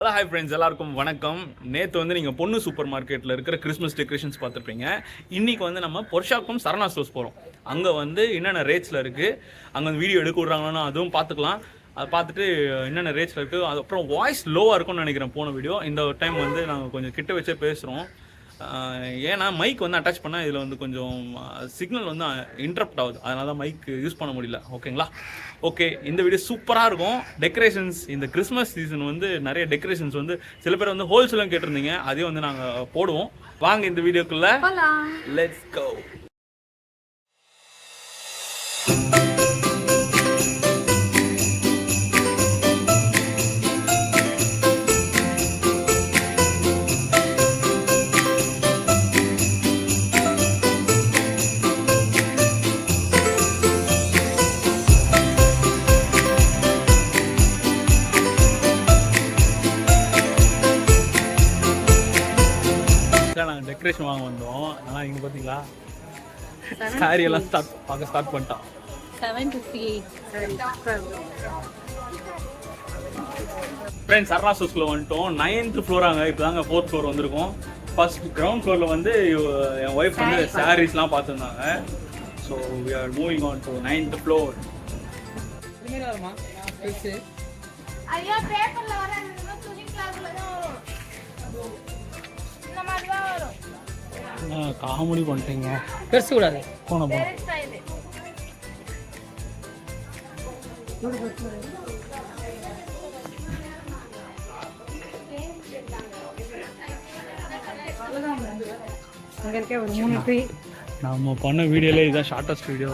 Hello hi friends, எல்லாருக்கும் வணக்கம். நேற்று வந்து நீங்கள் பொண்ணு சூப்பர் மார்க்கெட்டில் இருக்கிற கிறிஸ்மஸ் டெக்கரேஷன்ஸ் பார்த்துருப்பீங்க. இன்றைக்கி வந்து நம்ம பொர்ஷாக்கும் சரணா ஸ்டோர்ஸ் போகிறோம். அங்கே வந்து என்னென்ன ரேட்ஸில் இருக்குது, அங்கே வந்து வீடியோ எடுக்க விட்றாங்கன்னு அதுவும் பார்த்துக்கலாம். அதை பார்த்துட்டு என்னென்ன ரேட்ஸில் இருக்குது. அதுக்கப்புறம் வாய்ஸ் லோவாக இருக்கும்னு நினைக்கிறேன் போன வீடியோ. இந்த டைம் வந்து நாங்கள் கொஞ்சம் கிட்ட வச்சே பேசுகிறோம். ஏன்னா மைக் வந்து அட்டாச் பண்ணால் இதில் வந்து கொஞ்சம் சிக்னல் வந்து இன்டரப்ட் ஆகுது. அதனால தான் மைக் யூஸ் பண்ண முடியல. ஓகேங்களா? ஓகே, இந்த வீடியோ சூப்பராக இருக்கும். டெக்கரேஷன்ஸ் இந்த கிறிஸ்மஸ் சீசன் வந்து நிறைய டெக்கரேஷன்ஸ் வந்து சில பேர் வந்து ஹோல்சேலும் கேட்டிருந்தீங்க. அதையும் வந்து நாங்கள் போடுவோம். வாங்க இந்த வீடியோக்குள்ள லெட்ஸ் கோ. நாங்கள் டெக்கரேஷன் வாங்க வந்தோம். ஆனால் இங்கே பார்த்தீங்களா சாரி எல்லாம் ஸ்டார்ட் பண்ணிட்டோம். 758 ஃப்ரெண்ட்ஸ், சரணா ஸ்டோர்ஸ்ல வந்துட்டோம். 9th ஃப்ளோராங்க. இப்போ தாங்க 4th ஃப்ளோர் வந்திருக்கோம். ஃபர்ஸ்ட் கிரவுண்ட் ஃப்ளோரில் வந்து என் ஒய்ஃப் வந்து சாரீஸ்லாம் பார்த்துருந்தாங்க. So we are moving on to 9th floor. ஐயா பேப்பர்ல வர துணி கிளாஸ்ல தான் வரும். இந்த மாதிரி தான் வரும். காமெடி பண்ணிட்டீங்க. பெருசு கூடாது. போன ஸ்டைல் அங்க இருக்க ஒரு 3 ஃப்ரீ. நம்ம பண்ண வீடியோல இதுதான் ஷார்ட்டஸ்ட் வீடியோ.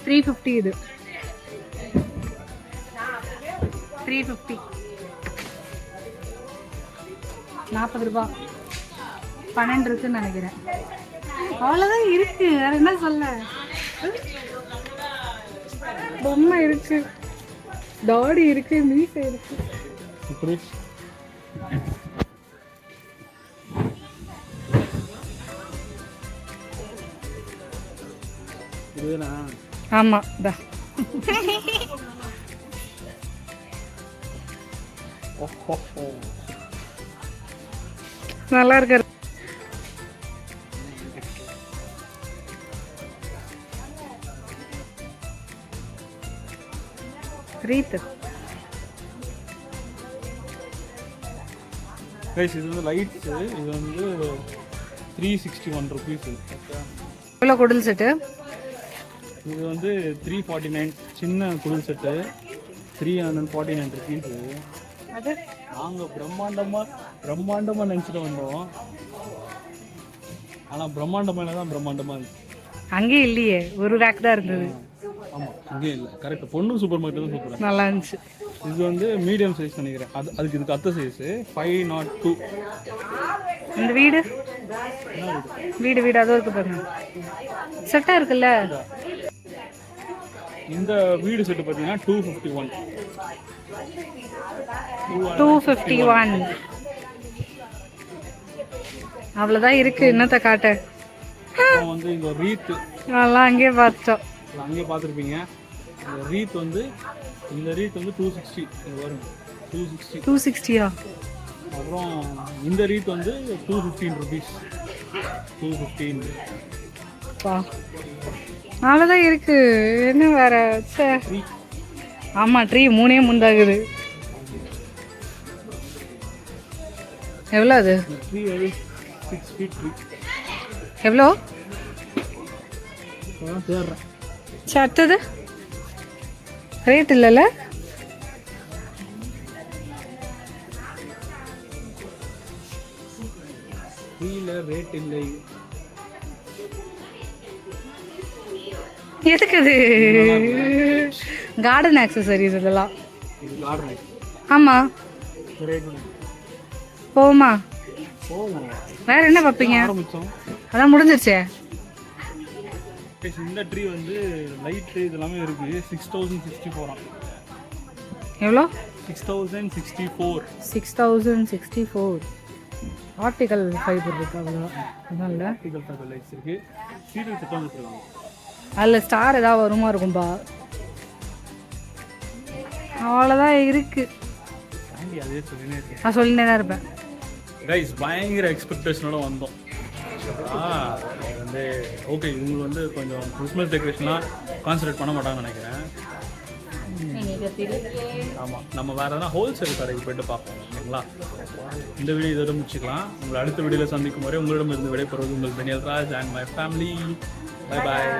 350 இது 350 40 ரூபாய் 12 இருக்குன்னு நினைக்கிறேன். அவ்வளோதான் இருக்கு. வேற என்ன சொல்ல? பொம்மை இருக்கு, தாடி இருக்கு, மீசை இருக்கு. இப்படி இதுனா ஆமா தா நல்லா இருக்கு. ரீத் கைஸ், இது வந்து லைட்ஸ். இது வந்து 361 ருபீஸ். எவ்வளோ குடல் செட்டு? இது வந்து 349. சின்ன குடில் செட்டு 349 ருபீஸ். அது நாங்கள் பிரம்மாண்டமாக நினச்சிட்டு வந்தோம். ஆனால் பிரம்மாண்டமாக தான் பிரம்மாண்டமாக இருந்துச்சு. அங்கே இல்லையே, ஒரு ரேக் தான் இருந்தது. ஆமாம், அங்கே இல்லை. கரெக்டாக பொண்ணு சூப்பர் மார்க்கெட் தான் சூப்பராக நல்லா இருந்துச்சு. இது வந்து மீடியம் சைஸ் நினைக்கிறேன். அதுக்கு இதுக்கு அத்தை சைஸு 502. இந்த வீடு வீடு அதுவும் இருக்கு பாருங்க. செட்டாக இருக்குல்ல. இந்த வீடு செட்டு பார்த்தீங்கன்னா 251. 251 அவ்வளோதான் இருக்கு. என்னத்தை காட்ட? அப்புறம் வந்து இந்த ரீத்து நல்லா அங்கேயே பார்த்தோம். அங்கேயே பார்த்துருப்பீங்க. இந்த ரீத் வந்து 260. இது வரும் 260. 260யா? அப்புறம் இந்த ரீத் வந்து 215 ருபீஸ். 215. அவ்வளோதான் இருக்கு. என்ன வேற? ஆமாம், ட்ரீ 3 முந்தாகுது. எவ்வளோ அது? ட்ரீ வந்து 6 feet ட்ரீ. எவ்வளோ? தேடுறேன். அடுத்தது ரேட் இல்லைல்ல? ட்ரீல ரேட் இல்லை. எதுக்கு அது? கார்டன் ஆக்சசரிஸ் இதெல்லாம். இது கார்டன். ஆமாம், ரேட் போமா. போகும். வேற என்ன பார்ப்பீங்க? ஆரம்பித்தோம், அதான் முடிஞ்சிருச்சே. இந்த ட்ரீ வந்து லைட் ட்ரீ இதெல்லாமே இருக்குது. 6064. எவ்வளோ? 6064. 6064. ஆர்டிகல் ஃபைபர் இருக்கு. அவ்வளோதான். அதான் இல்லை, ஆர்டிகல் ஃபைபர் லைட்ஸ் இருக்குது. சீரியல் திட்டம் வச்சுருக்காங்க. அதில் ஸ்டார் ஏதாவது வருமா இருக்கும்பா. அவ்வளோதான் இருக்குது. அதே சொல்லினே இருக்கேன் நான் சொல்லினே தான் இருப்பேன். கைஸ் பயங்கர எக்ஸ்பெக்டேஷனோட வந்தோம். வந்து ஓகே இவங்க வந்து கொஞ்சம் கிறிஸ்மஸ் டெக்கரேஷன்லாம் கான்சன்ட்ரேட் பண்ண மாட்டாங்கன்னு நினைக்கிறேன். ஆமாம், நம்ம வேறு எதனா ஹோல்சேல் கடைக்கு போய்ட்டு பார்ப்போம். ஓகேங்களா, இந்த வீடியோ இதோட முடிச்சுக்கலாம். உங்களை அடுத்த வீடியோவில் சந்திக்கும் வரை உங்களிடம் இருந்து விடைபெறுவது உங்கள் Peniel Raj and my family. Bye bye.